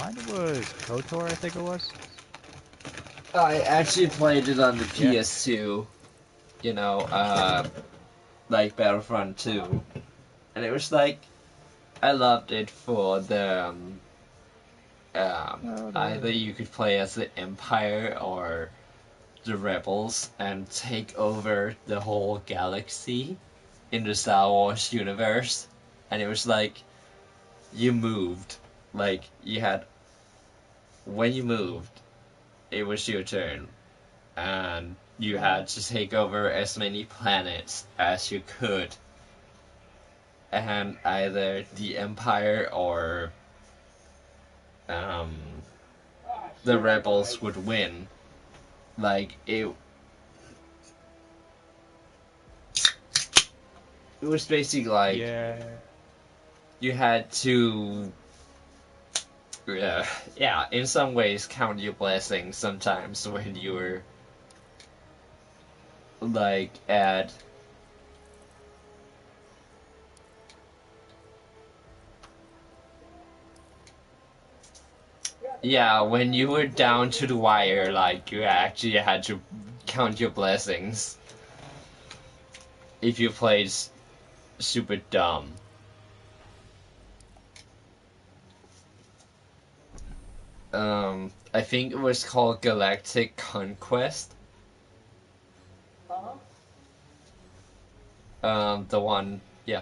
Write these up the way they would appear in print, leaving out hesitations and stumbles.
Mine was KOTOR, I think it was. I actually played it on the Yeah. PS2, you know, like Battlefront 2. And it was like, I loved it for the, either you could play as the Empire or the Rebels and take over the whole galaxy in the Star Wars universe. And it was like, you moved. Like, you had, when you moved, it was your turn. And you had to take over as many planets as you could. And either the Empire or um, the Rebels would win. Like, it was basically like Yeah. you had to, yeah, in some ways count your blessings sometimes when you were like at yeah, when you were down to the wire, like you actually had to count your blessings if you played super dumb. I think it was called Galactic Conquest. The one, yeah.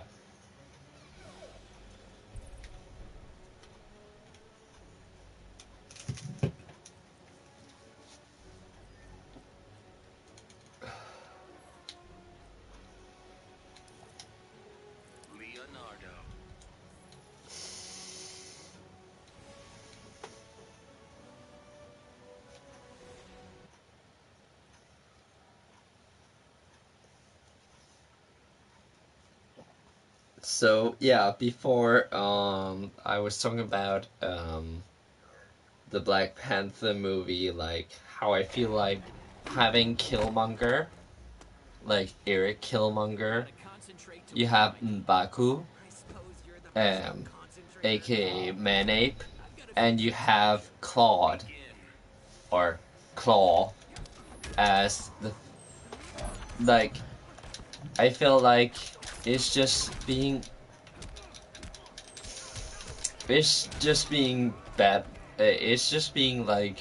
Leonardo. So yeah, before I was talking about the Black Panther movie, like how I feel like having Killmonger, like Eric Killmonger, you have M'Baku, um, aka Manape, and you have Claude or Claw as the like. I feel like it's just being it's just being bad. It's just being like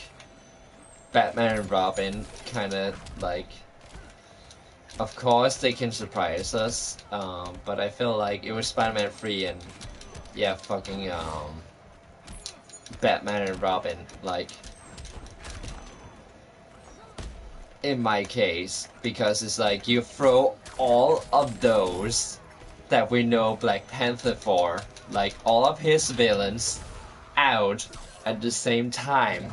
Batman and Robin, kind of like. Of course, they can surprise us, but I feel like it was Spider-Man 3 and yeah, fucking Batman and Robin. Like in my case, because it's like you throw all of those that we know Black Panther for, like all of his villains, out at the same time.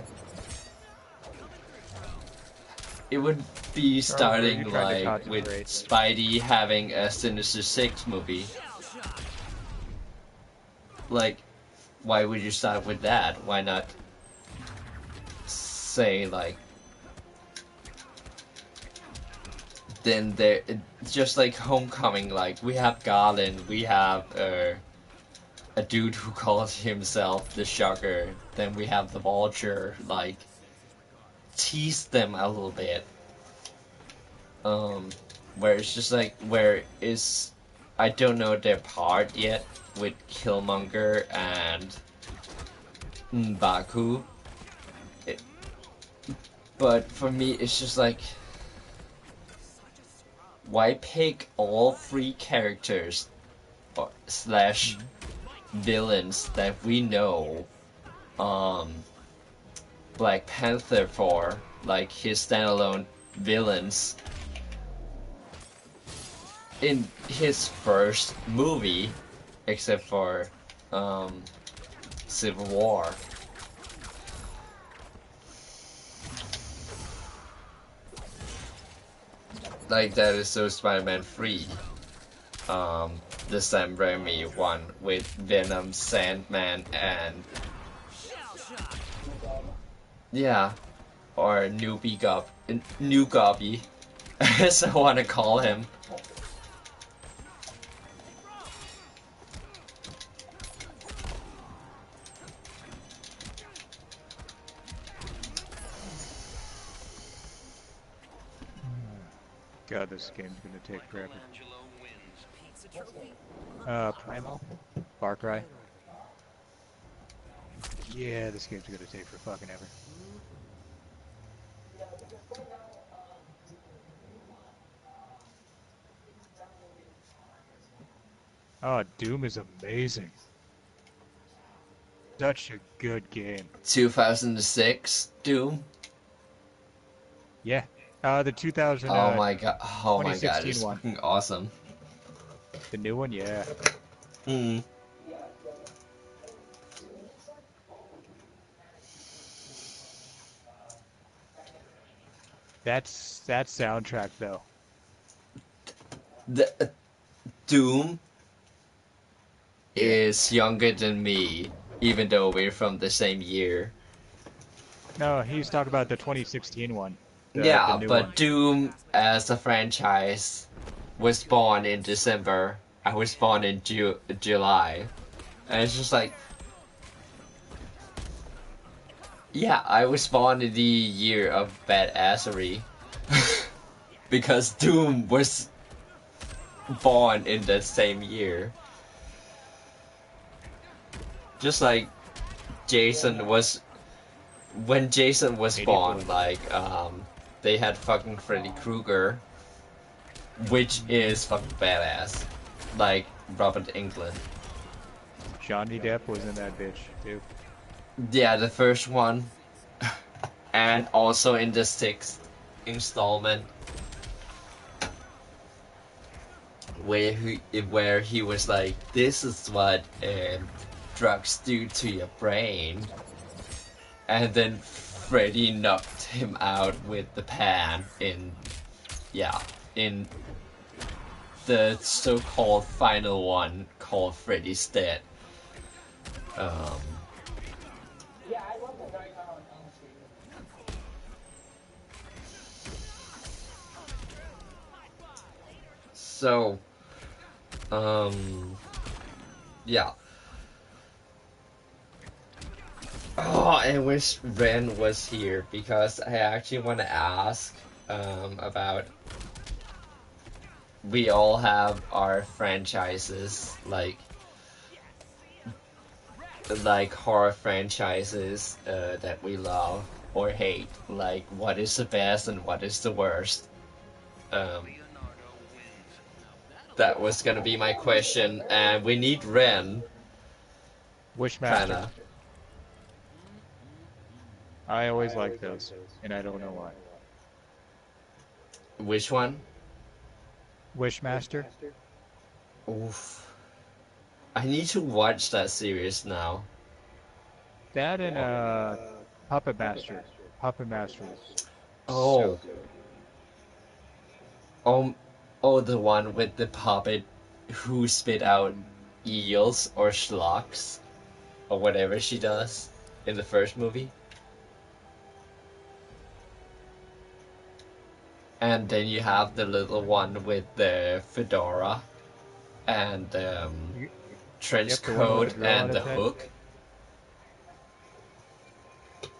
It would be Charles, where are you starting trying to like with concentrate? Spidey having a Sinister Six movie. Like, why would you start with that? Why not say like then there just like Homecoming? Like we have Garland, we have a dude who calls himself the Shocker. Then we have the Vulture. Like tease them a little bit. Um, where it's just like where is I don't know their part yet with Killmonger and M'Baku. It, but for me, it's just like, why pick all three characters or slash villains that we know Black Panther for, like his standalone villains in his first movie, except for um, Civil War. Like that is so Spider-Man 3. The Sam Raimi one with Venom, Sandman, and yeah, or New Gobby, as I want to call him. God, this game's gonna take forever. Primal? Far Cry? Yeah, this game's gonna take for fucking ever. Oh, Doom is amazing. Such a good game. 2006 Doom. Yeah. The 2000, Oh my god! Oh my god! 2016 It's one. fucking awesome. The new one, yeah. Hmm. That's that soundtrack though. The Doom Yeah. is younger than me, even though we're from the same year. No, he's talking about the 2016 one. The Yeah, new one. but Doom as a franchise was born in December. I was born in July. And it's just like, yeah, I was born in the year of badassery. Because Doom was born in that same year. Just like Jason was, when Jason was 84. born, like, they had fucking Freddy Krueger, which is fucking badass. Like, Robert Englund. Johnny Depp was in that bitch, too. Yeah, the first one. And also in the sixth installment. Where he was like, this is what drugs do to your brain. And then Freddy knocked him out with the pan in the so-called final one called Freddy's Dead. So, yeah. Oh, I wish Ren was here because I actually want to ask about. We all have our franchises, like horror franchises that we love or hate. Like, what is the best and what is the worst? Um, that was gonna be my question, and we need Ren, Wishmaster. kinda. I always like those, and I don't know why. Which one? Wishmaster? Oof. I need to watch that series now. That and Puppet Master. Puppet Master is so Oh, good. um, oh, the one with the puppet who spit out eels or schlocks or whatever she does in the first movie. And then you have the little one with the fedora and trench Yep, the one with the coat drill on and the his head. hook.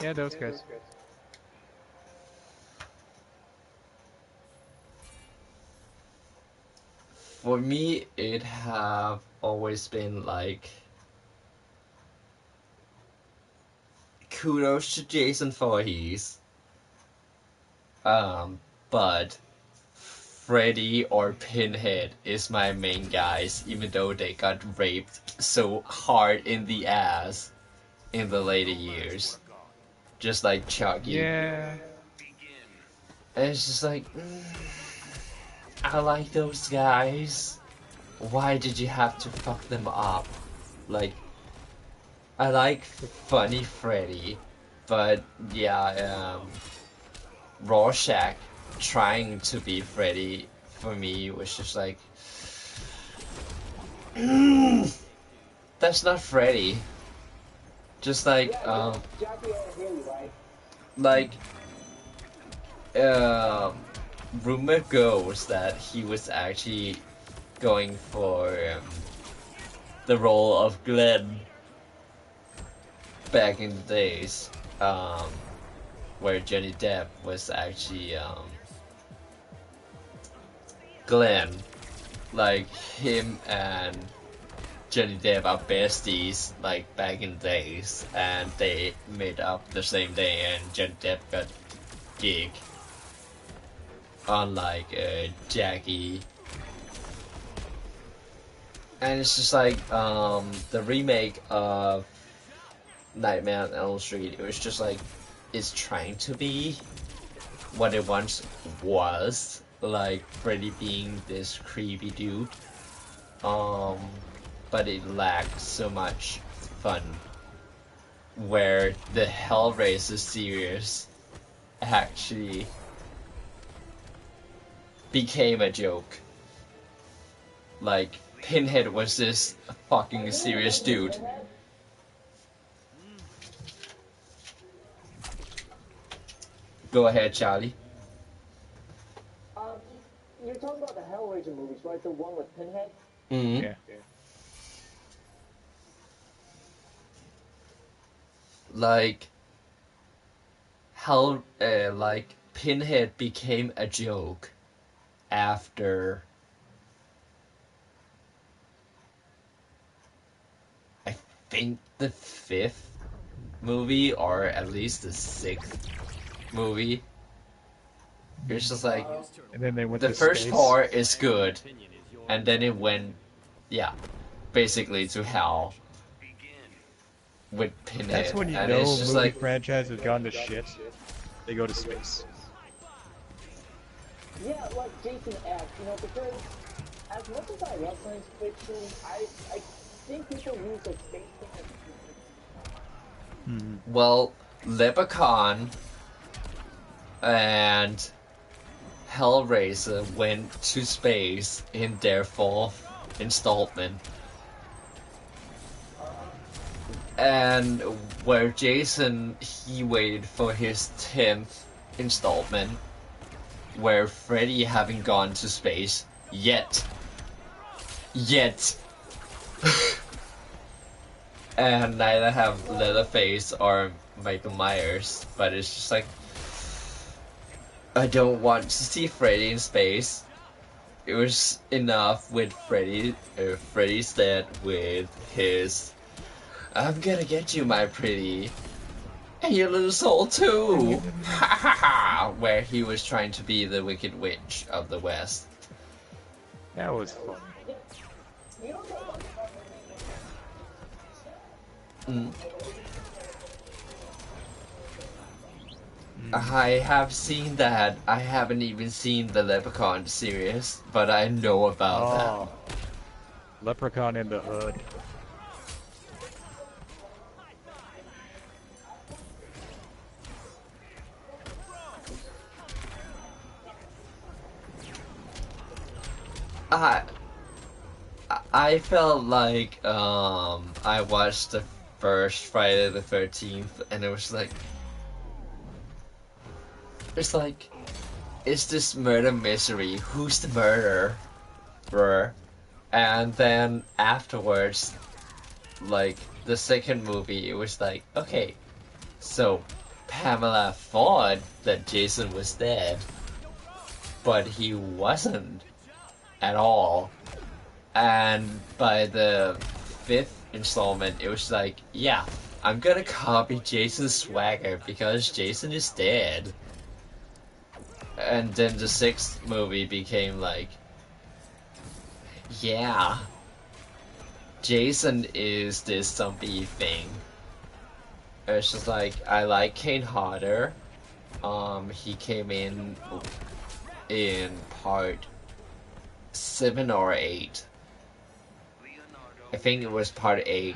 Yeah, those guys. For me, it have always been like kudos to Jason Voorhees. But Freddy or Pinhead is my main guys, even though they got raped so hard in the ass in the later years. Just like Chucky. Yeah. And it's just like, I like those guys. Why did you have to fuck them up? Like, I like funny Freddy, but yeah, Rorschach trying to be Freddy for me was just like, that's not Freddy. Just like, rumor goes that he was actually going for the role of Glenn back in the days, where Johnny Depp was actually Glenn, like him and Johnny Depp are besties like back in the days, and they met up the same day, and Johnny Depp got gig on like Jackie, and it's just like the remake of Nightmare on Elm Street. It was just like it's trying to be what it once was, like Freddy being this creepy dude. Um, but it lacked so much fun. Where the Hellraiser series actually became a joke. Like, Pinhead was this fucking serious dude. Go ahead, Charlie. You're talking about the Hellraiser movies, right? The one with Pinhead? Mm-hmm. Yeah. Like like Pinhead became a joke after I think the 5th movie, or at least the 6th movie. It's just like And then they went the to first space. part is good, and then it went, yeah, basically to hell with Pinhead. That's when you and know a it's movie just like, franchise has gone to shit. They go to space. Yeah, like Jason X, because as much as I love science fiction, I think people use the space thing as well, Leprechaun and Hellraiser went to space in their 4th installment. And where Jason, he waited for his 10th installment, where Freddy haven't gone to space yet. And neither have Leatherface or Michael Myers, but it's just like, I don't want to see Freddy in space. It was enough with Freddy's dead with his "I'm gonna get you, my pretty, and your little soul too," ha ha ha, where he was trying to be the Wicked Witch of the West. That was fun. I have seen that. I haven't even seen the Leprechaun series, but I know about Oh. Leprechaun in the Hood. that. I felt like I watched the first Friday the 13th, and it was like, it's like, is this murder mystery? Who's the murderer? And then afterwards, like the second movie, it was like, okay, so Pamela thought that Jason was dead, but he wasn't at all. And by the 5th installment, it was like, yeah, I'm gonna copy Jason's swagger because Jason is dead. And then the 6th movie became like, yeah, Jason is this zombie thing. It's just like, I like Kane Hodder. He came in part 7 or 8. I think it was part 8,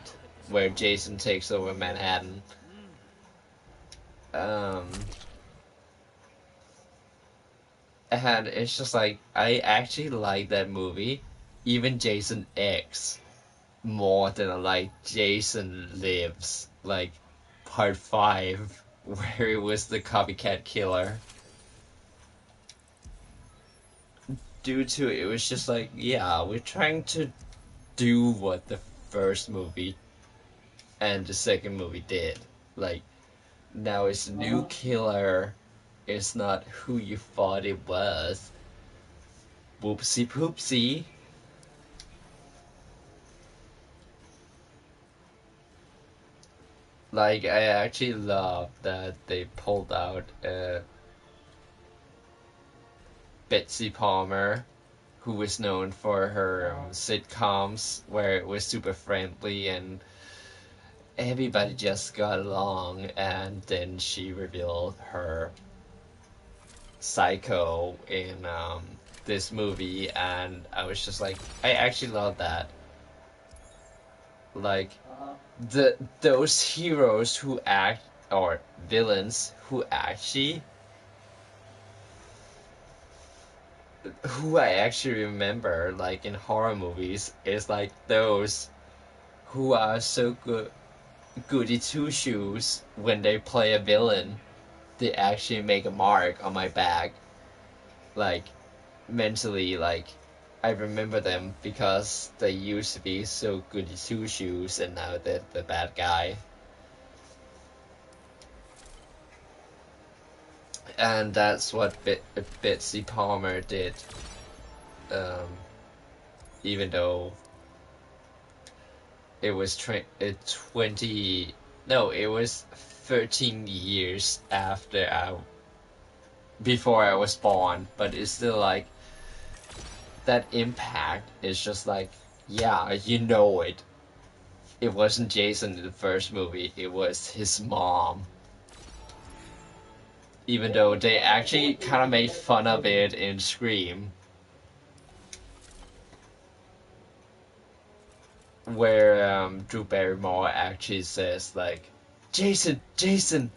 where Jason takes over Manhattan. And it's just like, I actually like that movie, even Jason X, more than I like Jason Lives, like part 5, where it was the copycat killer. Due to it was just like, yeah, we're trying to do what the first movie and the second movie did. Like, now it's a new killer. It's not who you thought it was. whoopsie poopsie. Like, I actually love that they pulled out Betsy Palmer, who was known for her sitcoms where it was super friendly and everybody just got along, and then she revealed her psycho in this movie, and I was just like, I actually love that. Like, those heroes who act, or villains who I actually remember, like in horror movies, is like those who are so goody two shoes when they play a villain. They actually make a mark on my back, like mentally. Like, I remember them because they used to be so goody two shoes, and now they're the bad guy. And that's what Betsy Palmer did. Um, Even though it was 20, no, it was 13 years before I was born, but it's still like that impact is just like, yeah, you know it. It wasn't Jason in the first movie, it was his mom. Even though they actually kind of made fun of it in Scream, where Drew Barrymore actually says like, Jason, Jason,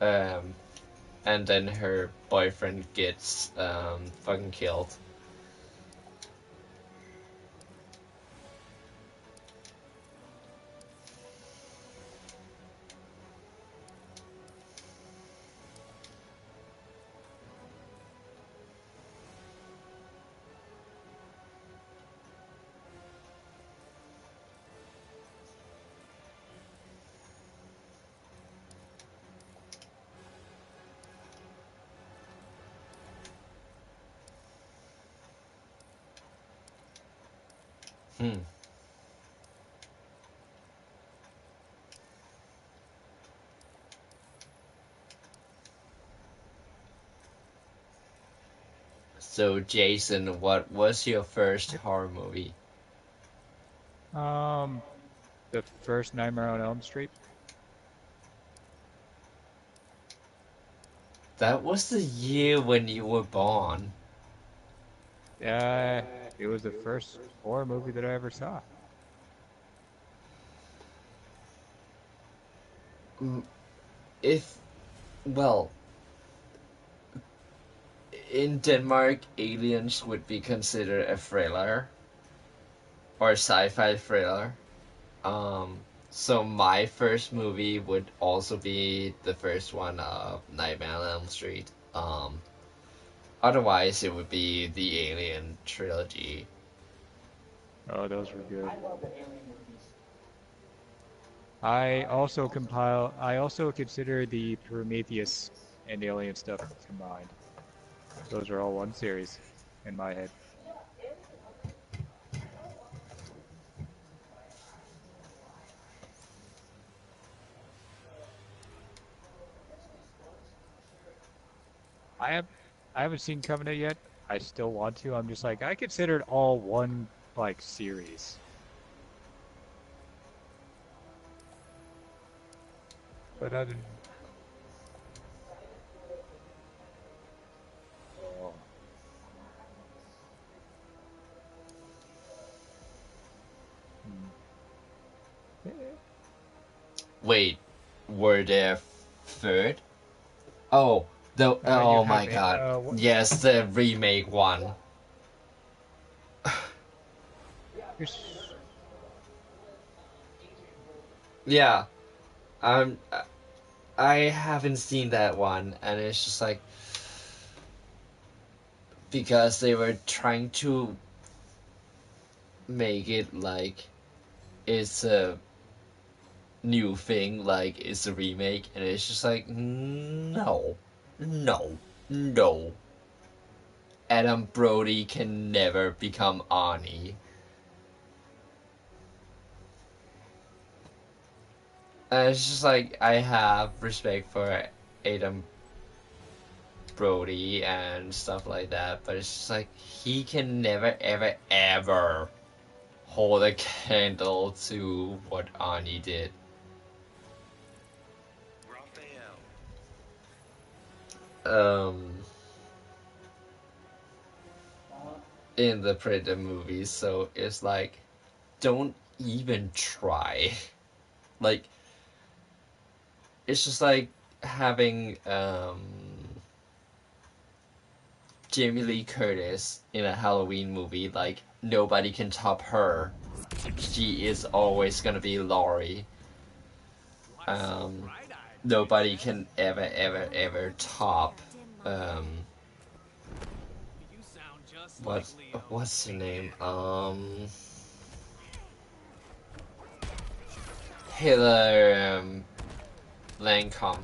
um, and then her boyfriend gets fucking killed. Hmm. So Jason, what was your first horror movie? Um, the first Nightmare on Elm Street. That was the year when you were born. Uh, it was the first horror movie that I ever saw. If, well, in Denmark, Aliens would be considered a thriller or a sci-fi thriller. Um, so my first movie would also be the first one of Nightmare on Elm Street. Otherwise, it would be the Alien trilogy. Oh, those were good. I love the alien movies. I also consider the Prometheus and Alien stuff combined. Those are all one series in my head. I have I haven't seen Covenant yet. I still want to. I'm just like I consider it all one like series. But I didn't. Oh. Hmm. Wait, were there third? Oh, You oh my have god. what? Yes, the remake one. There's- Yeah, um, I haven't seen that one, and it's just like because they were trying to make it like it's a new thing, like it's a remake, and it's just like no, no, no. Adam Brody can never become Arnie. And it's just like I have respect for Adam Brody and stuff like that, but it's just like he can never ever ever hold a candle to what Arnie did. In the Predator movies, so it's like, don't even try. Like, it's just like having Jamie Lee Curtis in a Halloween movie. Like, nobody can top her. She is always gonna be Laurie. Nobody can ever top what's her name? Heather Lancham,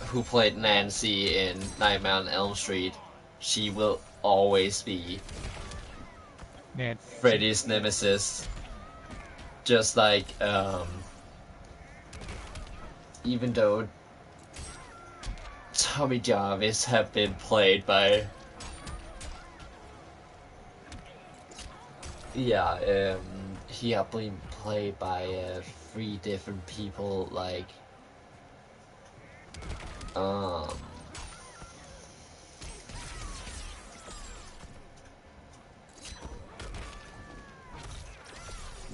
who played Nancy in Nightmare on Elm Street. She will always be Freddy's nemesis. Just like, even though Tommy Jarvis have been played by, he have been played by 3 different people, like,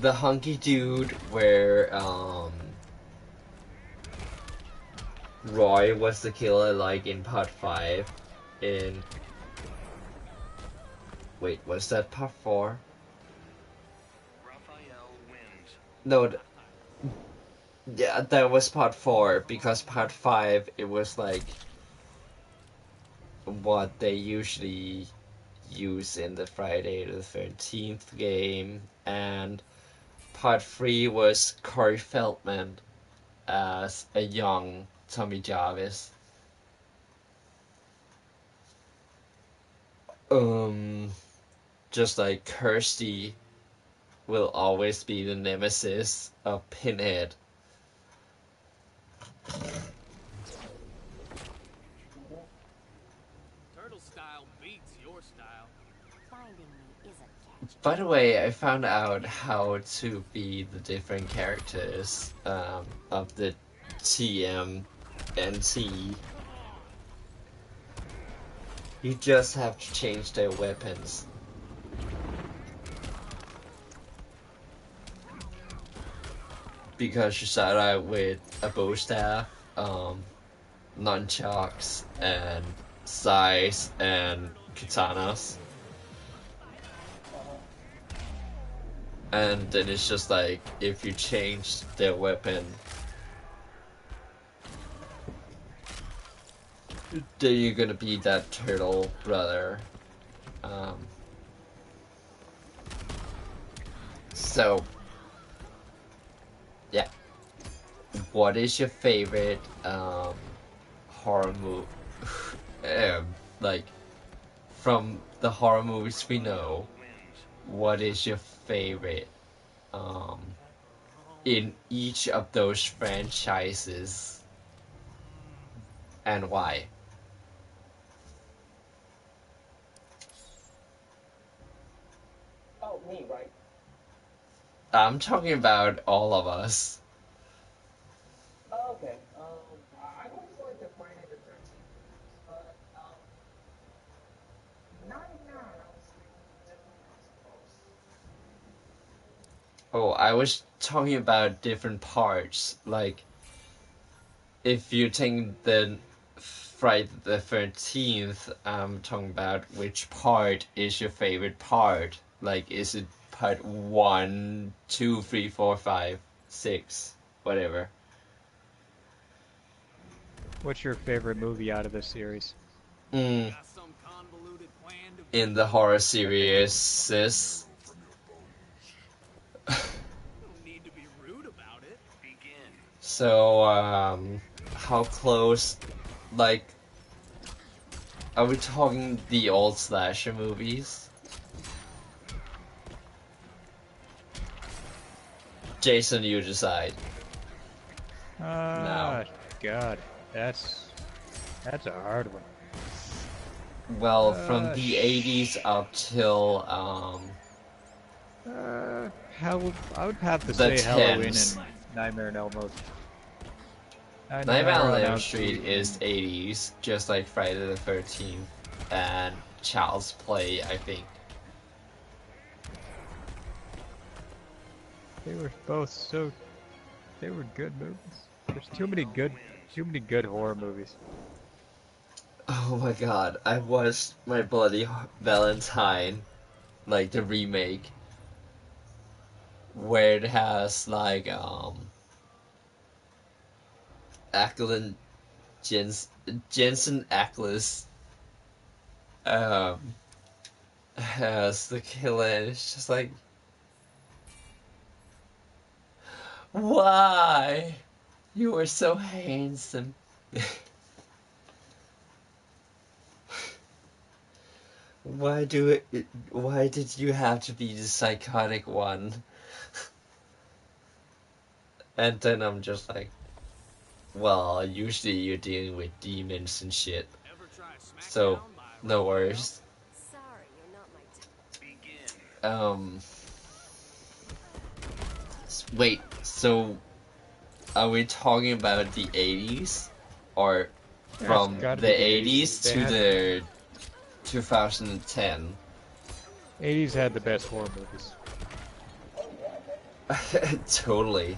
the hunky dude where Roy was the killer, like in part 5. Wait, was that part 4? No, yeah, that was part 4, because part 5, it was like what they usually use in the Friday the 13th game, and part 3 was Corey Feldman as a young Tommy Jarvis. Just like Kirsty will always be the nemesis of Pinhead. Turtle style beats your style. Finding me is a catch. By the way, I found out how to be the different characters of the TM and T. You just have to change their weapons. Because you start out with a bow staff, nunchucks, and scythes, and katanas. And then it's just like, if you change their weapon, then you're gonna be that turtle brother. So, yeah. What is your favorite horror movie? Like, from the horror movies we know, what is your favorite in each of those franchises, and why? Oh, me, right? I'm talking about all of us. Oh, okay. I always like the Friday the 13th, but not now. I was thinking different, I suppose. Oh, I was talking about different parts. Like, if you take the Friday the 13th, I'm talking about which part is your favorite part. Like, is it part 1, 2, 3, 4, 5, 6, whatever? What's your favorite movie out of this series? Got some convoluted plan to In the horror series, no need to be rude about it. Begin. so, how close, like, Are we talking the old slasher movies? Jason, you decide. Ah, God, that's a hard one. Well, from the 80s up till I would have to The say Halloween 10s. and Nightmare on Elm Nightmare on Elm Street Street is 80s, just like Friday the 13th and Child's Play, I think. They were both they were good movies. There's too many good horror movies. Oh my god, I watched My Bloody Valentine, like the remake, where it has like Ackland Jensen Ackles as the killer, and it's just like, why? You were so handsome. Why did you have to be the psychotic one? And then I'm just like, well, usually you're dealing with demons and shit, Ever try smackdown so by a no road worries. Sorry, you're not my type. Begin. Wait, so are we talking about the 80s? Or Yeah, from it's gotta the be 80s They to had- the 2010? 80s had the best horror movies. Totally.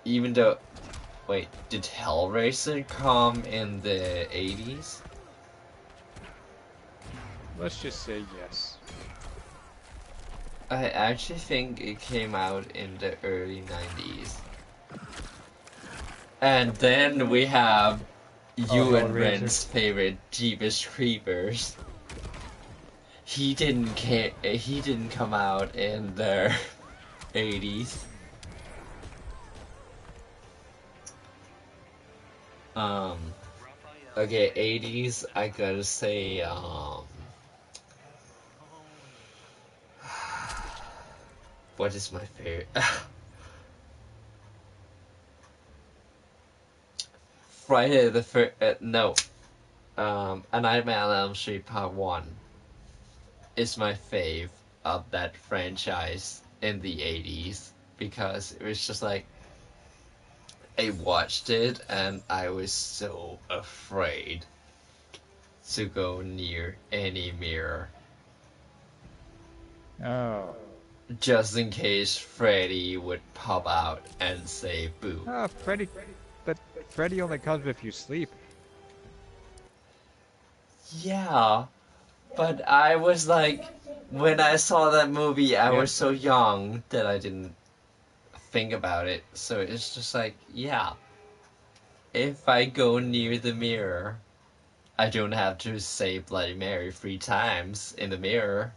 Even though, wait, did Hellraiser come in the 80s? Let's just say yes. I actually think it came out in the early 90s. And then we have you and Hellraiser. Ren's favorite Jeepers Creepers. He didn't come out in the 80s. Okay, 80s, I gotta say, what is my favorite? Friday the first, no, A Nightmare on Elm Street Part 1 is my fave of that franchise in the 80s, because it was just like, I watched it and I was so afraid to go near any mirror, Oh. just in case Freddy would pop out and say boo. Ah, Freddy. But Freddy only comes if you sleep. Yeah, but I was like, when I saw that movie, I Yeah. was so young that I didn't think about it. So it's just like, yeah, if I go near the mirror, I don't have to say Bloody Mary 3 times in the mirror.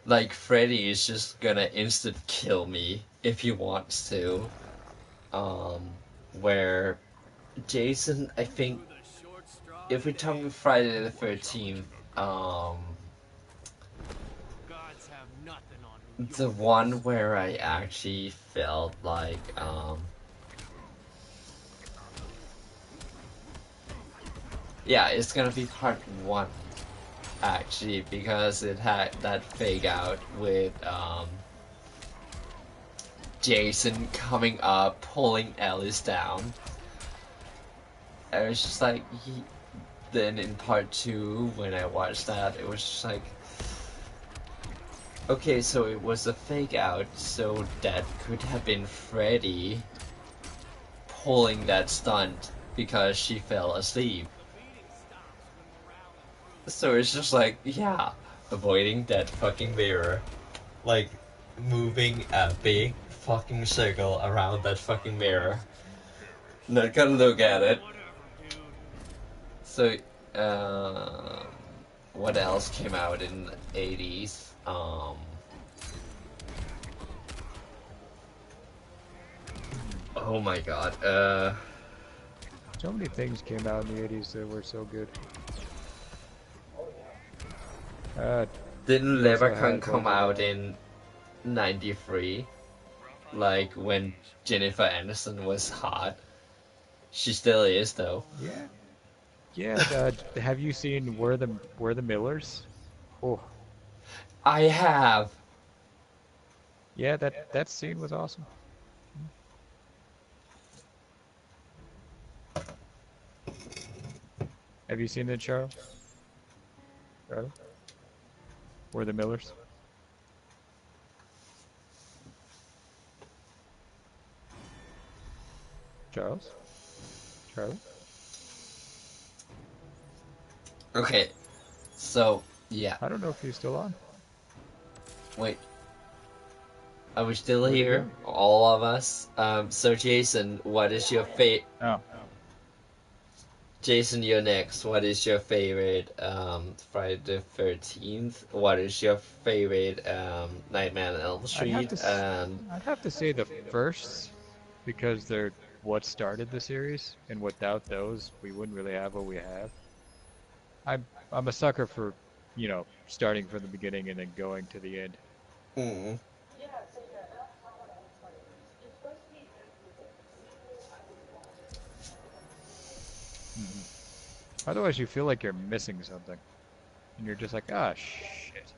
Like, Freddy is just gonna instant kill me if he wants to. Where Jason, I think, The short straw. if we're talking Friday the 13th, Gods have nothing on New the York. one where I actually felt like, yeah, it's gonna be part 1, actually, because it had that fake out with, Jason coming up, pulling Alice down. I was just like, then in part 2, when I watched that, it was just like, okay, so it was a fake out, so that could have been Freddy pulling that stunt because she fell asleep. So it's just like, yeah, avoiding that fucking mirror. Like, moving a big fucking circle around that fucking mirror. Not gonna look at it. So, what else came out in the 80s? Oh my god, So many things came out in the 80s that were so good. Didn't You also Leprechaun had come ones out like- in 93? Like when Jennifer Aniston was hot. She still is though. Yeah. Yeah, have you seen We're the Millers? Oh, I have. yeah, that scene was awesome. Have you seen it, Charles? Charlie? We're the Millers? Charles? Charlie? Okay. So, yeah. I don't know if he's still on. Wait. Are we still Where'd he here? All of us? So Jason, what is your Oh. Jason, you're next. What is your favorite Friday the 13th? What is your favorite Nightmare on Elm Street? And I'd have to say the first, because they're what started the series, and without those, we wouldn't really have what we have. I'm a sucker for, starting from the beginning and then going to the end. mm, Otherwise, you feel like you're missing something, and you're just like, ah, shit.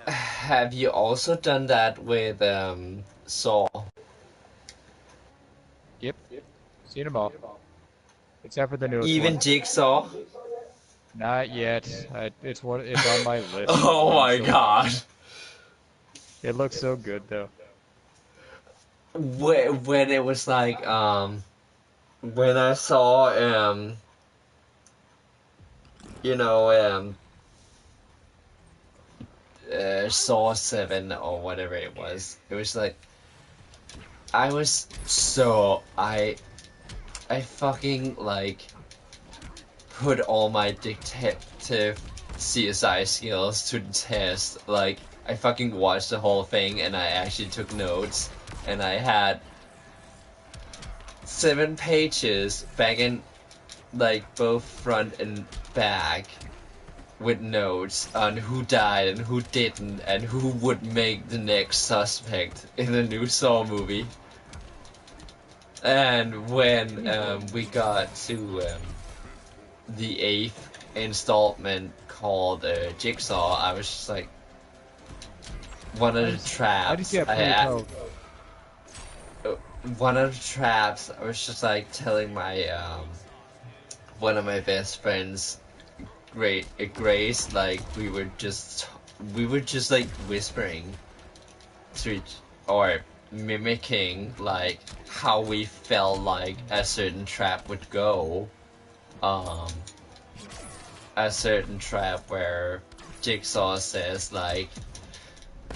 have you also done that with Saw? Yep. Seen them all. Except for the newest Even one. Jigsaw? Not yet. It's on my list. Oh my god. It looks so good though. When it was like when I saw Saw 7 or whatever it was like I fucking like put all my detective CSI skills to the test. Like I fucking watched the whole thing and I actually took notes, and I had 7 pages back in like both front and back with notes on who died and who didn't and who would make the next suspect in the new Saw movie. And when we got to the 8th installment called Jigsaw, I was just like, one of the traps one of the traps, I was just like telling my one of my best friends, Grace, like we were just like whispering to each, or mimicking like how we felt like a certain trap would go. A certain trap where Jigsaw says like,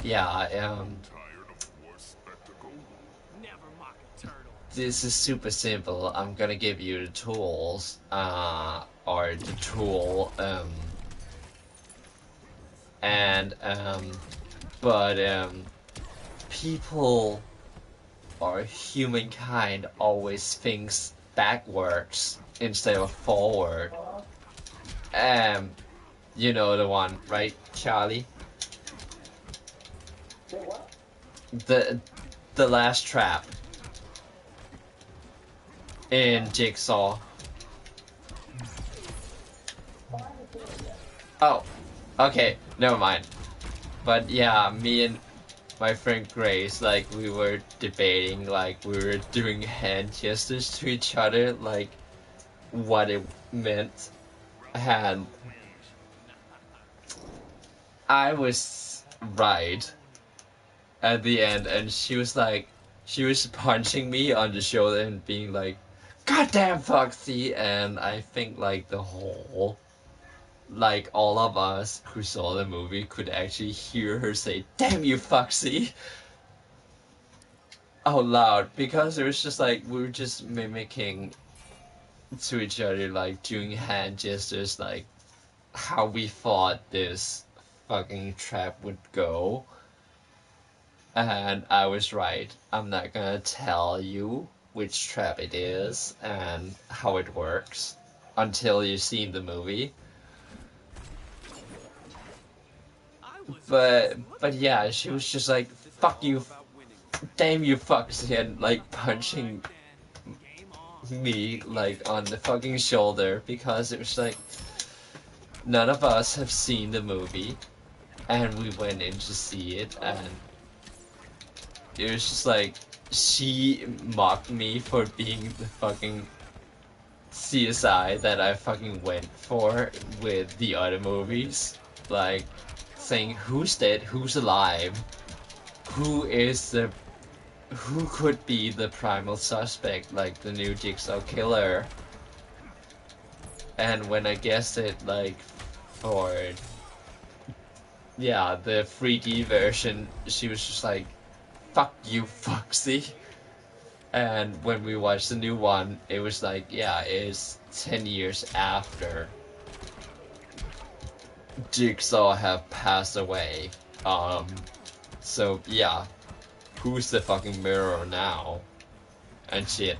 yeah, this is super simple. I'm gonna give you the tools, or the tool, but people or humankind always thinks backwards instead of forward. You know the one, right, Charlie? The last trap in Jigsaw. Oh, okay, never mind. But yeah, me and my friend Grace, like, we were debating, like, we were doing hand gestures to each other, like, what it meant. And I was right at the end, and she was punching me on the shoulder and being like, "Goddamn Foxy!" And I think like all of us who saw the movie could actually hear her say, "Damn you, Foxy!" out loud, because it was just like we were just mimicking to each other, like doing hand gestures, like how we thought this fucking trap would go. And I was right. I'm not gonna tell you which trap it is and how it works until you've seen the movie. But yeah, she was just like, fuck you, damn you fucks, and like punching me like on the fucking shoulder because it was like none of us have seen the movie and we went in to see it, and it was just like she mocked me for being the fucking CSI that I fucking went for with the other movies, like saying who's dead, who's alive, who could be the primal suspect, like the new Jigsaw killer. And when I guessed it, like, for, yeah, the 3D version, she was just like, fuck you, Foxy. And when we watched the new one, it was like, yeah, it's 10 years after Jigsaw have passed away. So, yeah, who's the fucking murderer now? And shit.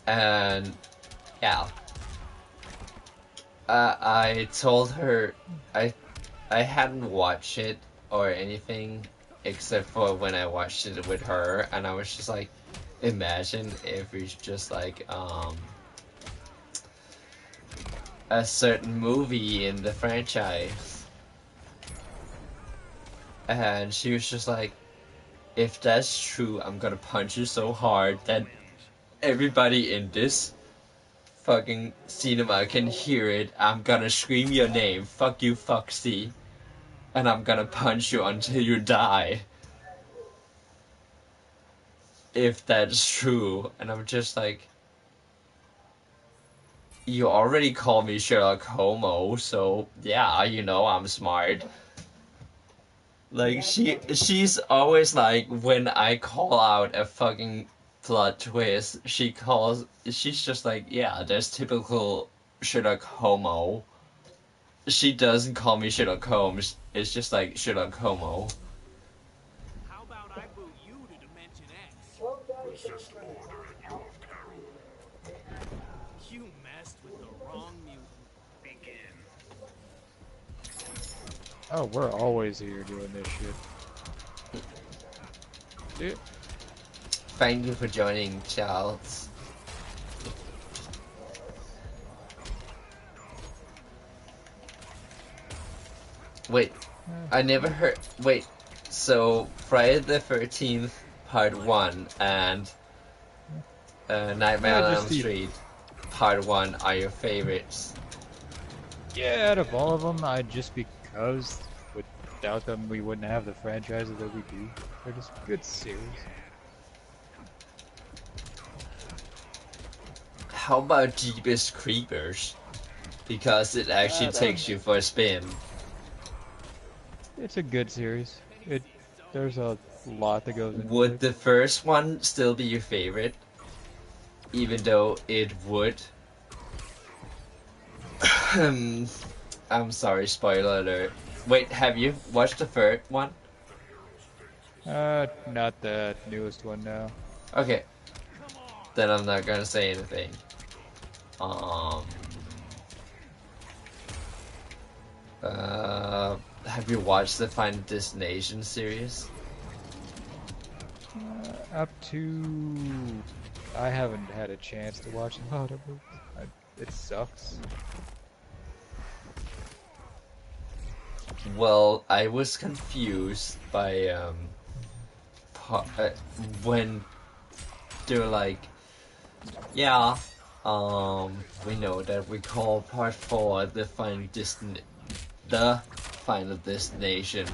And yeah, I told her I hadn't watched it or anything except for when I watched it with her, and I was just like, imagine if it's just like a certain movie in the franchise. And she was just like, if that's true, I'm gonna punch you so hard that everybody in this fucking cinema can hear it. I'm gonna scream your name, fuck you, Foxy, and I'm gonna punch you until you die. If that's true. And I'm just like, you already called me Sherlock Holmes, so yeah, you know I'm smart. Like, she's always like, when I call out a fucking plot twist, she's just like, yeah, that's typical Sherlock Holmes. She doesn't call me Sherlock Holmes, it's just like Sherlock Holmes. How about I boot you to Dimension X? Well, guys, You messed with the wrong mutant. Begin. Oh, we're always here doing this shit. Dude. Thank you for joining, Charles. Wait, I never heard. Wait, so Friday the 13th, Part 1, and Nightmare on Elm Street, Part 1 are your favorites. Yeah, out of all of them, just because without them we wouldn't have the franchises that we do. They're just good series. How about Jeepers Creepers? Because it actually takes you for a spin. It's a good series. There's a lot that goes into it. Would the first one still be your favorite? Even though it would... I'm sorry, spoiler alert. Wait, have you watched the third one? Not the newest one now. Okay. Then I'm not gonna say anything. Have you watched the Final Destination series? Up to... I haven't had a chance to watch a lot of it. It sucks. Well, I was confused by when they were like, yeah, we know that we call Part 4 the Final Destination,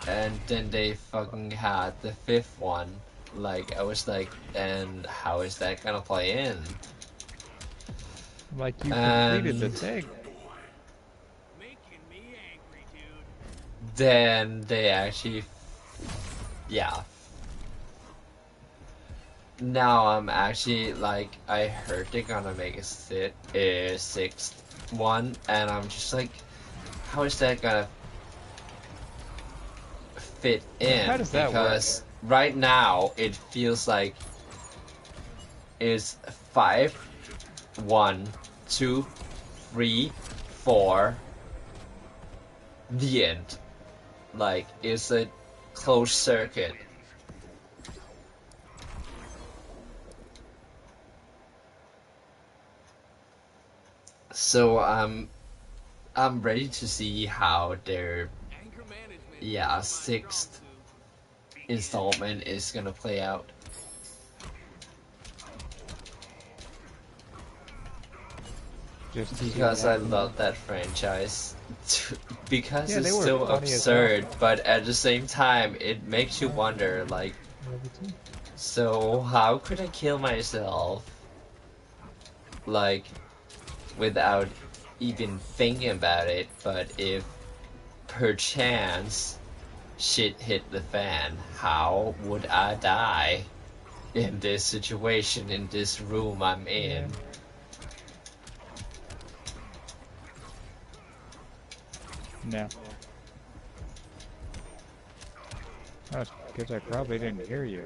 and then they fucking had the fifth one. Like, I was like, and how is that gonna play in? Like, you completed the thing. Making me angry, dude. Then they actually, yeah. now I'm actually like I heard they're gonna make a sixth one, and I'm just like, how is that gonna fit in? How does that work? Because right now it feels like it's 5, 1, 2, 3, 4, the end. Like it's a closed circuit. So I'm ready to see how their Anger management. yeah sixth installment is gonna play out. Just to see Because what I happens. love that franchise. Because Yeah, they it's were so funny as hell. absurd, but at the same time, it makes you wonder, like, so how could I kill myself, like, without even thinking about it? But if perchance shit hit the fan, how would I die in this situation, in this room I'm in? Yeah. No. That's because I probably didn't hear you.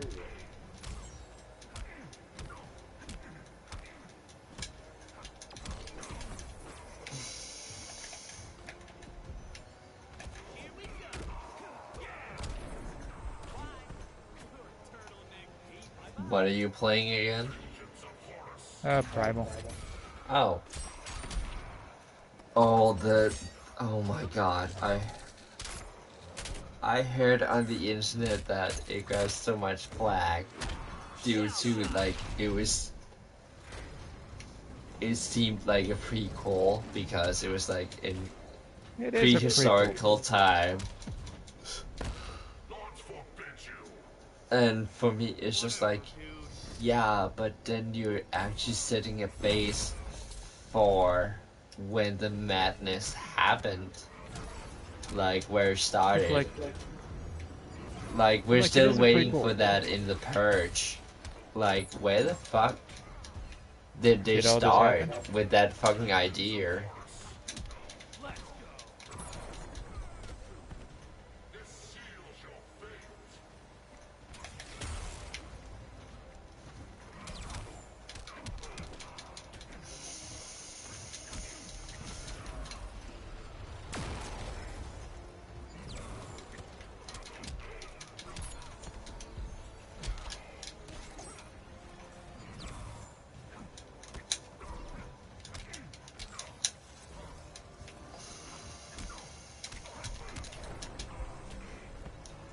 What are you playing again? Primal. Oh. Oh, oh my god, I heard on the internet that it got so much flack due to, like, it seemed like a prequel because it was, like, in It is a prequel. prehistorical time. And for me, it's just like, yeah, but then you're actually setting a base for when the madness happened. Like, where it started. Like, we're Like, it still is a waiting prequel. for that in The Purge. Like, where the fuck did they Did all this start happen? with that fucking idea?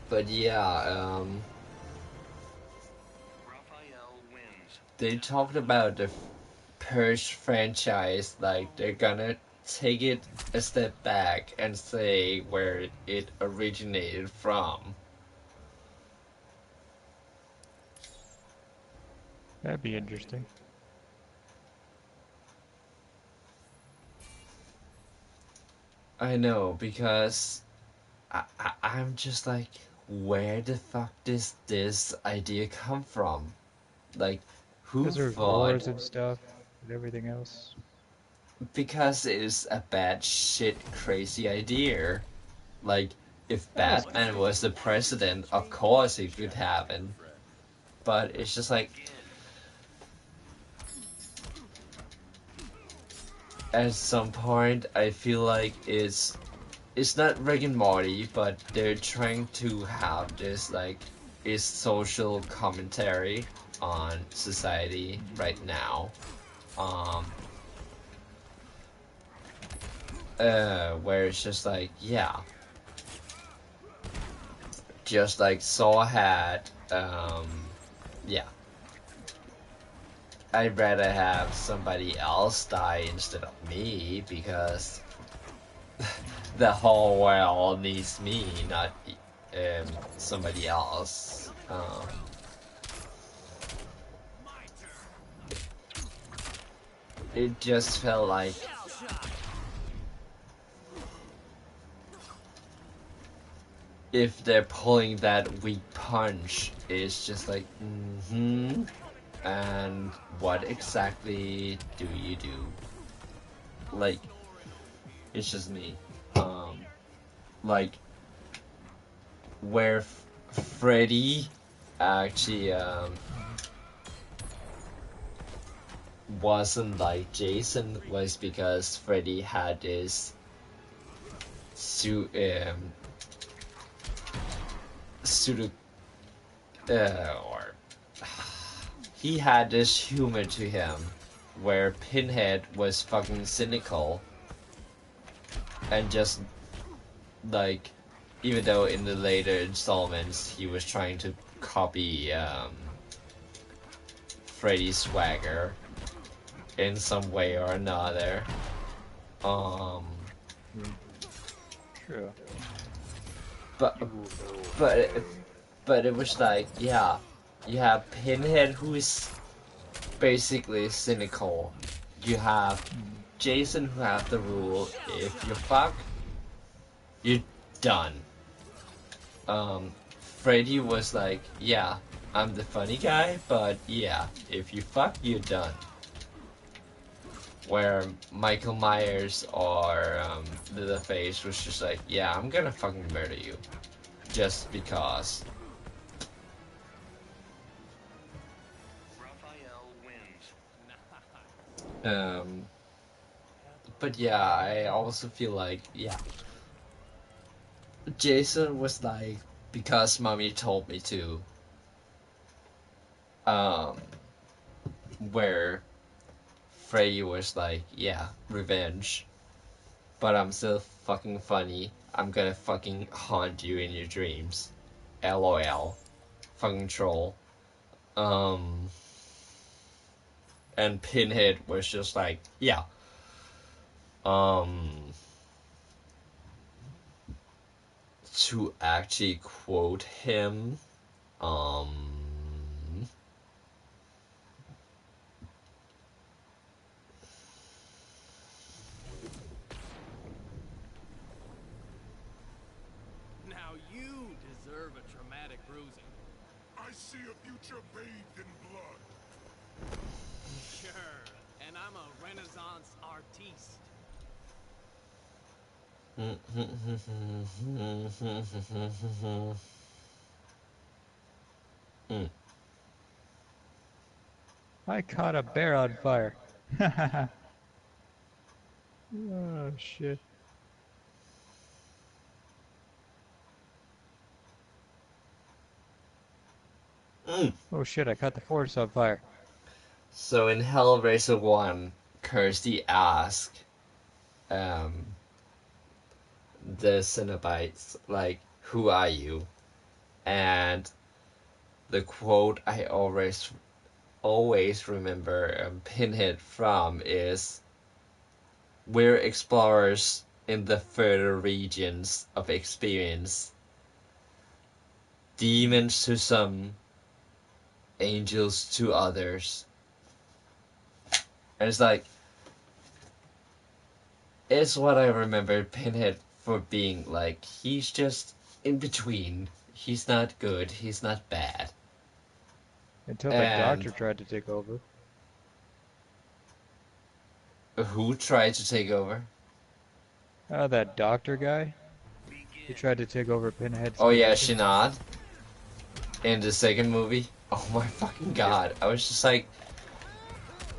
But yeah, they talked about the Purge franchise, like they're gonna take it a step back and say where it originated from. That'd be interesting. I know, because I'm just like, where the fuck does this idea come from? Like, who Because there's thought? wars and stuff and everything else. Because it's a bad shit crazy idea. Like, if That's Batman was the president, of course it could happen. But it's just like, at some point, I feel like it's not Rick and Morty, but they're trying to have this like is social commentary on society right now. Um, where it's just like, yeah, just like Saw had, yeah. I'd rather have somebody else die instead of me because the whole world needs me, not somebody else. It just felt like if they're pulling that weak punch, it's just like, And what exactly do you do? Like, it's just me. Like, where Freddy actually wasn't like Jason was because Freddy had this pseudo or he had this humor to him where Pinhead was fucking cynical and just like, even though in the later installments he was trying to copy Freddy's swagger in some way or another. True. But it was like, yeah, you have Pinhead who is basically cynical. You have Jason who have the rule: if you fuck, you're done. Freddy was like, yeah, I'm the funny guy, but yeah, if you fuck, you're done. Where Michael Myers or Leatherface was just like, yeah, I'm gonna fucking murder you. Just because. But yeah, I also feel like, yeah, Jason was like, because mommy told me to. Where Freddy was like, yeah, revenge, but I'm still fucking funny. I'm gonna fucking haunt you in your dreams. LOL. Fucking troll. And Pinhead was just like, yeah. To actually quote him, Now you deserve a traumatic bruising. I see a future bathed in blood. Sure, and I'm a Renaissance artiste. I caught a bear on fire. Oh shit. Oh shit, I caught the forest on fire. So in Hellraiser 1, Kirsty asked the Cenobites, like, who are you? And the quote I always remember Pinhead from is, we're explorers in the further regions of experience. Demons to some, angels to others. And it's like, it's what I remember Pinhead for being like. He's just in between. He's not good, he's not bad. Until the doctor tried to take over. Who tried to take over? Oh, that doctor guy? He tried to take over Pinhead's Oh yeah, position. Shinad. In the second movie. Oh my fucking god. I was just like,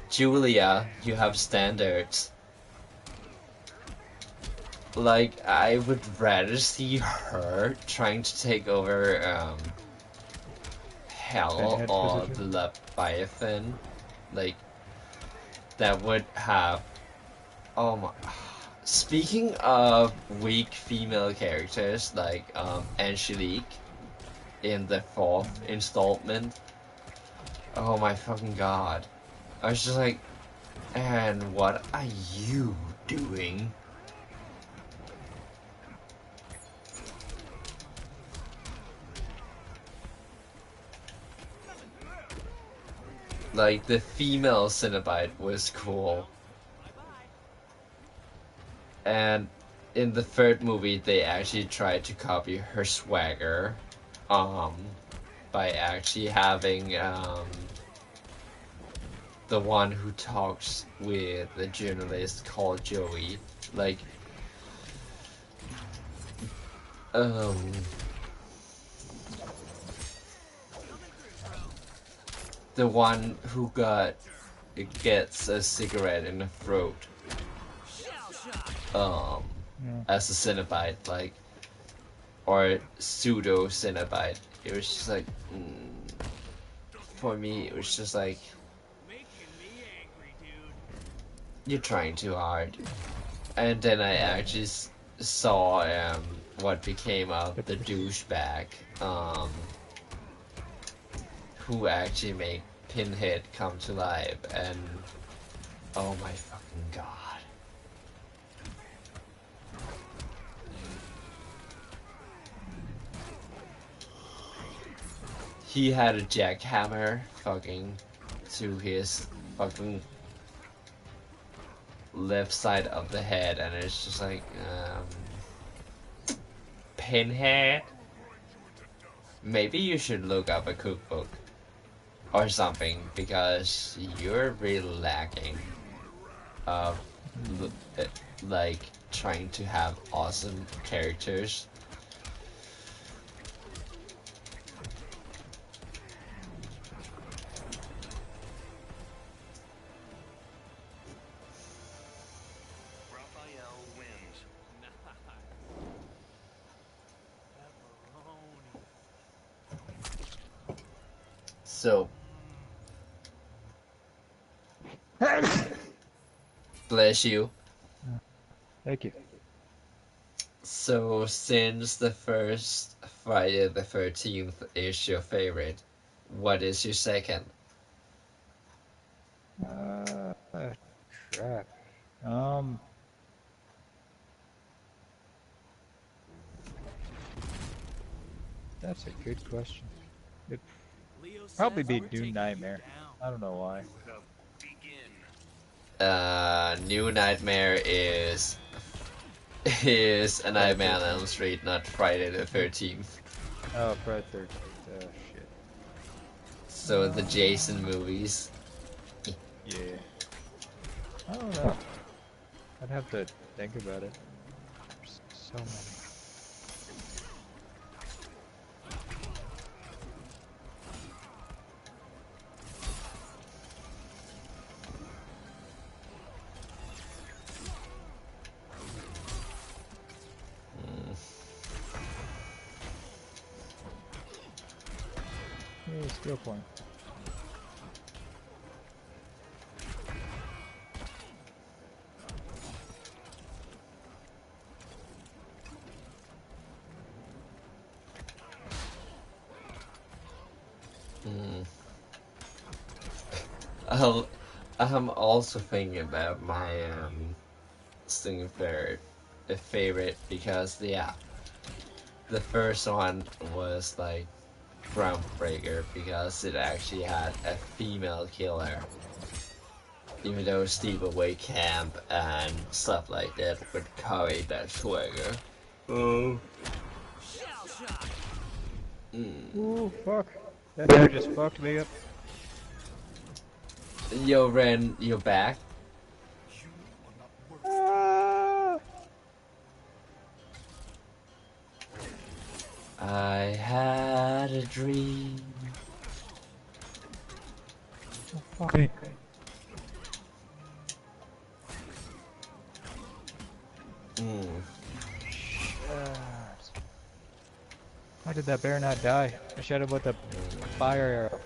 Julia, you have standards. Like, I would rather see her trying to take over Hell Pinhead's or position? the Leviathan. Like, that would have... Oh my... Speaking of weak female characters, like Angelique in the 4th installment. Oh my fucking god. I was just like, and what are you doing? Like, the female Cenobite was cool. And in the 3rd movie, they actually tried to copy her swagger, by actually having, the one who talks with the journalist called Joey. Like, the one who gets a cigarette in the throat, as a Cenobite, like, or pseudo Cenobite. It was just like, for me, it was just like, you're trying too hard. And then I actually saw what became of the douchebag, who actually made Pinhead come to life, and oh my fucking god. He had a jackhammer fucking to his fucking left side of the head, and it's just like, Pinhead? Maybe you should look up a cookbook or something, because you're really lacking of like trying to have awesome characters. Raphael wins. So, bless you. Thank you. So, since the first Friday the 13th is your favorite, what is your second? Crap. That's a good question. It'd probably be New Nightmare. I don't know why. New Nightmare is A Nightmare on Elm Street, not Friday the 13th. Oh, Friday 13th. Oh, shit. So the Jason movies. Yeah. I don't know. I'd have to think about it. There's so many. Yeah, skill point. I'm also thinking about my singing favorite, because yeah, the first one was like groundbreaker because it actually had a female killer, even though Steve Away Camp and stuff like that would carry that swagger. Oh. Ooh, fuck. That guy just fucked me up. Yo, Ren, you're back. I had a dream. Oh, fuck me. Why did that bear not die? I shot him with a fire arrow.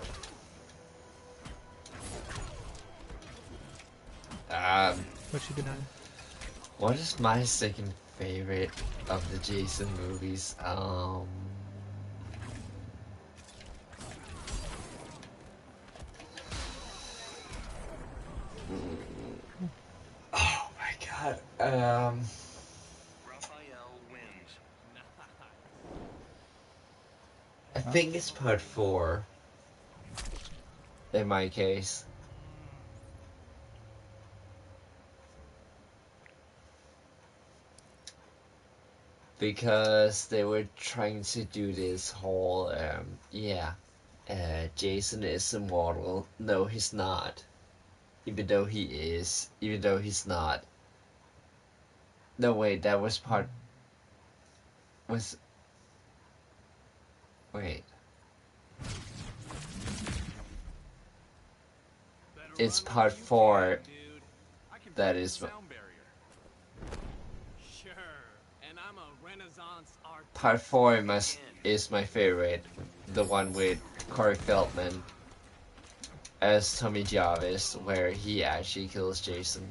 What you doing? What is my second favorite of the Jason movies? Oh my god. Raphael wins. I think it's part 4. In my case. Because they were trying to do this whole, Jason is immortal. No, he's not. even though he is, even though he's not. No, wait, that was part. Was. Wait. It's part 4 that is. Sure, and I'm a Renaissance art. Part 4 is my favorite. The one with Corey Feldman as Tommy Jarvis, where he actually kills Jason.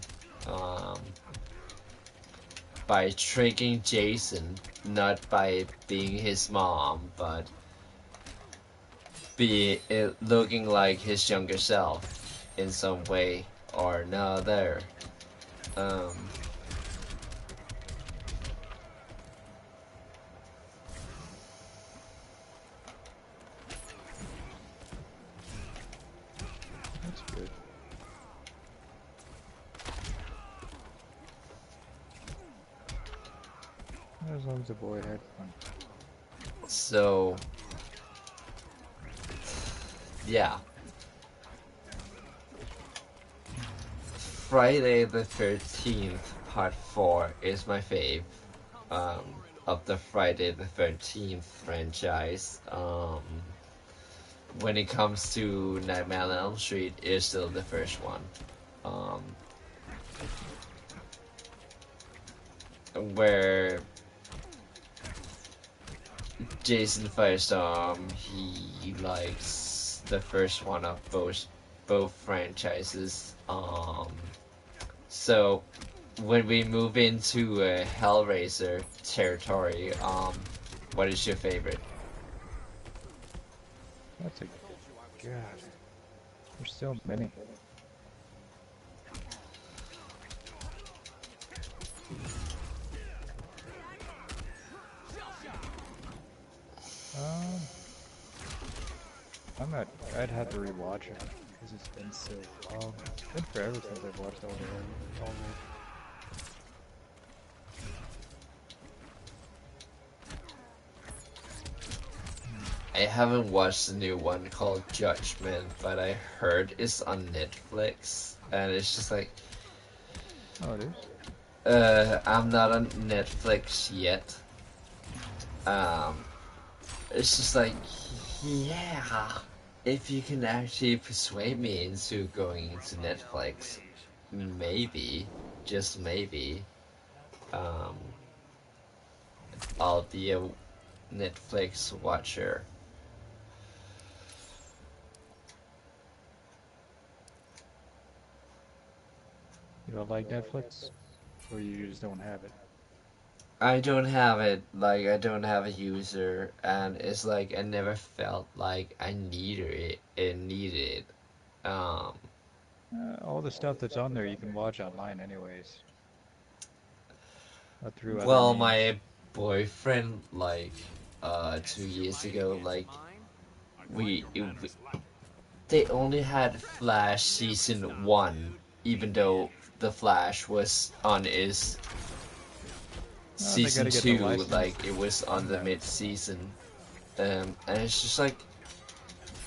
By tricking Jason, not by being his mom, but looking like his younger self in some way or another. That's good. As long as the boy had fun. So, yeah. Friday the 13th Part 4 is my fave of the Friday the 13th franchise. When it comes to Nightmare on Elm Street, it's still the first one. Where Jason Firestorm, he likes the first one of both franchises. So when we move into Hellraiser territory, what is your favorite? That's a god. There's so many. I'd have to rewatch it because it's been so long. It's been forever since I've watched all the. I haven't watched the new one called Judgment, but I heard it's on Netflix, and it's just like, Oh, it is? I'm not on Netflix yet. It's just like, yeah, if you can actually persuade me into going into Netflix, maybe, just maybe, I'll be a Netflix watcher. You don't like Netflix? Or you just don't have it? I don't have it, like, I don't have a user, and it's like, I never felt like I needed it. All the stuff that's on there you can watch online anyways. Through other Well, means. my boyfriend, like, 2 years ago, like, they only had Flash season 1, even though the Flash was on its Oh, they season gotta get the 2, license. like, it was on the mid-season. And it's just like,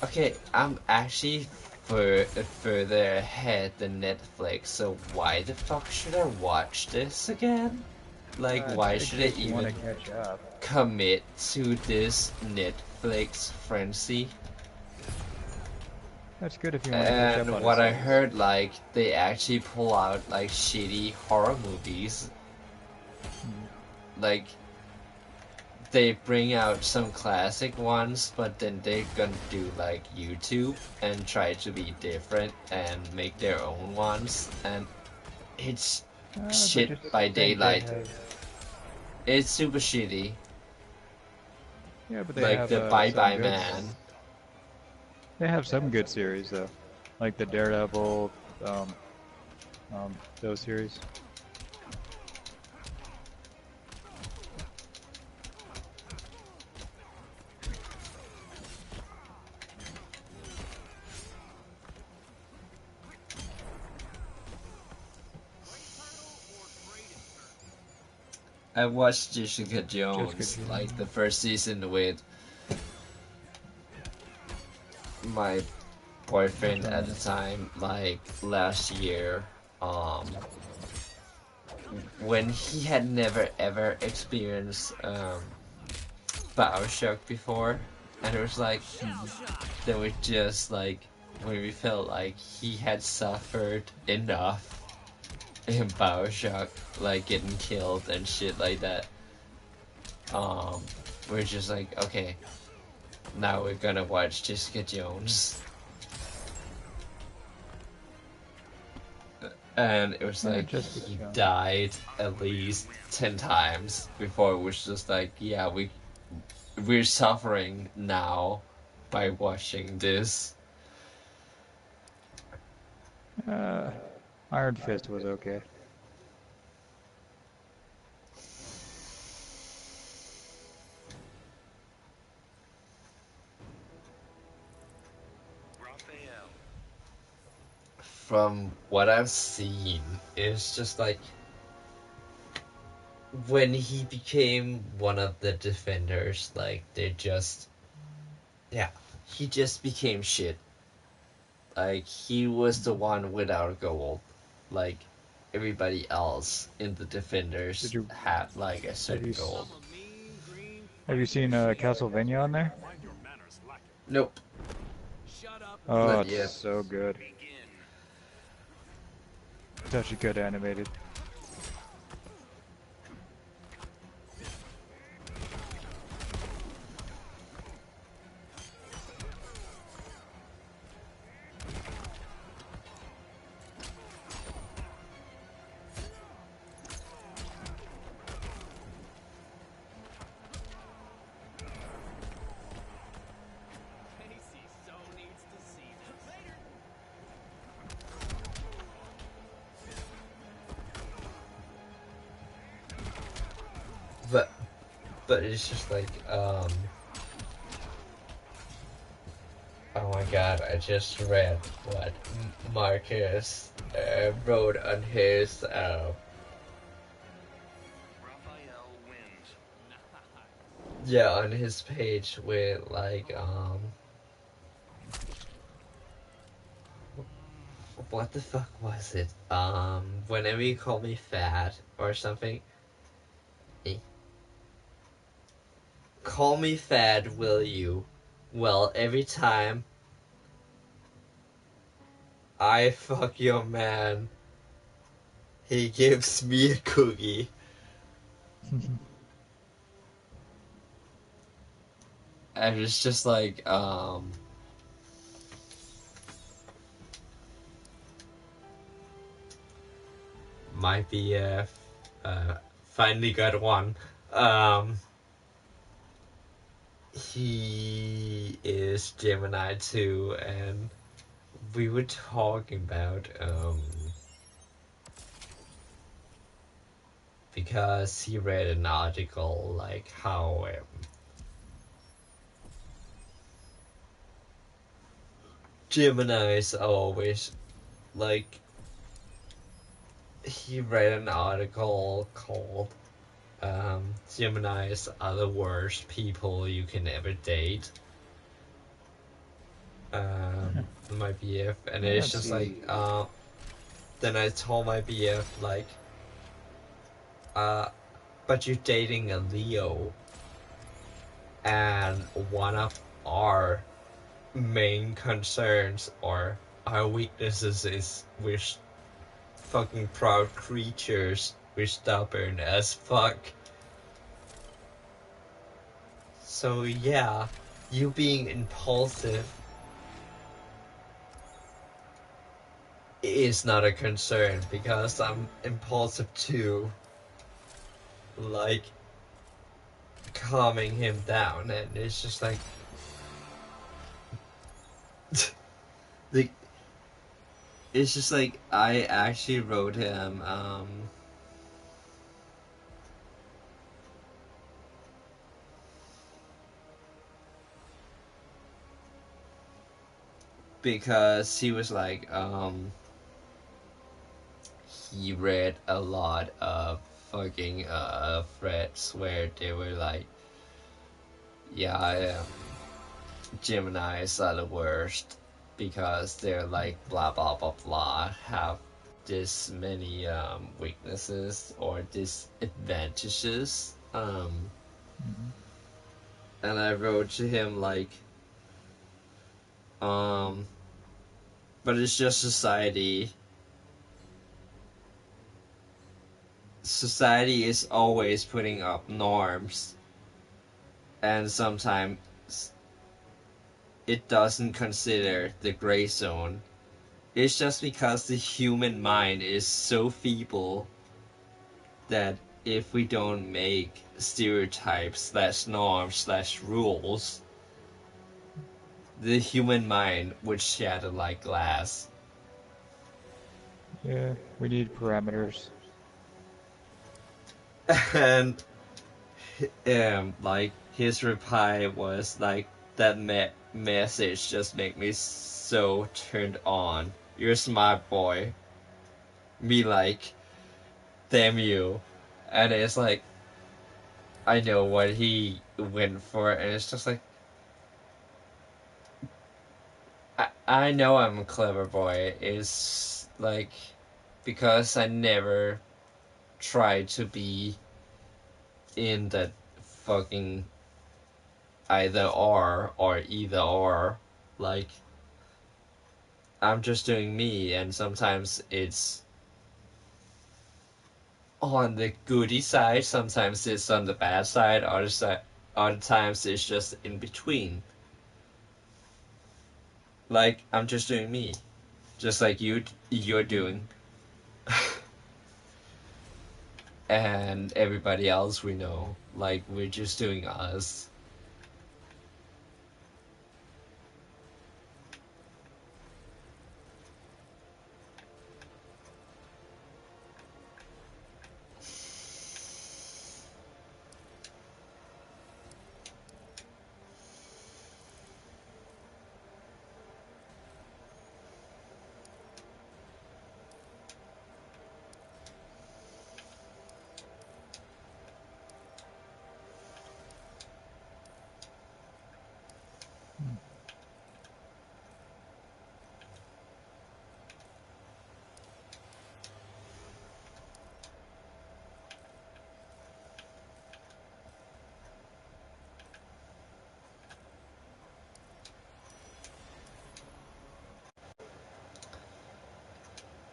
okay, I'm actually further ahead than Netflix, so why the fuck should I watch this again? Like, why In should I case you wanna even catch up. commit to this Netflix frenzy? That's good if you want to catch up on And what I series. heard, like, they actually pull out, like, shitty horror movies. Like, they bring out some classic ones, but then they're gonna do, like, YouTube and try to be different and make their own ones. And it's But shit just by think they daylight. have- It's super shitty. Yeah, but they Like have the Bye some Bye good- Man. They have some good series though, like the Daredevil, those series. I watched Jessica Jones, Jessica Jones. like the first season with my boyfriend at the time, like last year, when he had never ever experienced Bioshock before, and it was like there was just like when we felt like he had suffered enough in Bioshock, like getting killed and shit like that. We're just like, okay, now we're gonna watch Jessica Jones. And it was like he died at least 10 times before it was just like, yeah, we're suffering now by watching this. Iron Fist was okay. Raphael. From what I've seen, it's just like when he became one of the defenders, like they just, yeah, he just became shit. Like he was the one without gold. Like everybody else in the defenders had like a certain gold. Have you seen Castlevania on there? Nope. Oh, Not it's yet. so good. It's actually good animated. But it's just like, oh my god, I just read what Marcus wrote on his, Raphael wins. yeah, on his page with like, what the fuck was it? Whenever you call me fat or something, call me fat, will you? Well, every time I fuck your man, he gives me a cookie. And it's just like, my BF, finally got one. He is Gemini too, and we were talking about, because he read an article like how, Geminis are always like, he read an article called Geminis are the worst people you can ever date. My BF, and it's just like, then I told my BF like, but you're dating a Leo, and one of our main concerns or our weaknesses is we're fucking proud creatures. We're stubborn as fuck. So yeah, you being impulsive is not a concern because I'm impulsive too. Like, calming him down, and it's just like, it's just like I actually wrote him because he was like, he read a lot of fucking threads where they were like, yeah, Geminis are the worst, because they're like blah blah blah blah have this many weaknesses or disadvantages. Mhm. And I wrote to him like, but it's just society. Society is always putting up norms, and sometimes it doesn't consider the gray zone. It's just because the human mind is so feeble that if we don't make stereotypes slash norms slash rules, the human mind would shatter like glass. Yeah, we need parameters. And like his reply was like that message just made me so turned on. You're a smart boy. Me like, damn you. And it's like I know what he went for, and it's just like I know I'm a clever boy. It's like because I never tried to be in that fucking either or either or. Like I'm just doing me, and sometimes it's on the goody side, sometimes it's on the bad side, other times it's just in between. Like I'm just doing me, just like you're doing, and everybody else we know. Like we're just doing us.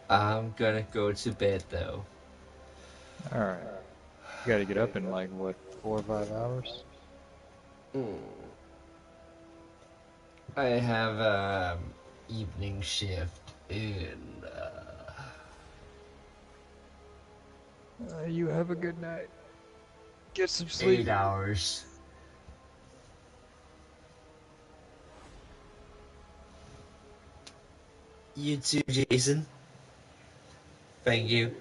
I'm gonna go to bed though. All right. You got to get up in like what, 4 or 5 hours? Mm. I have evening shift in You have a good night. Get some sleep. 8 hours. You too, Jason. Thank you.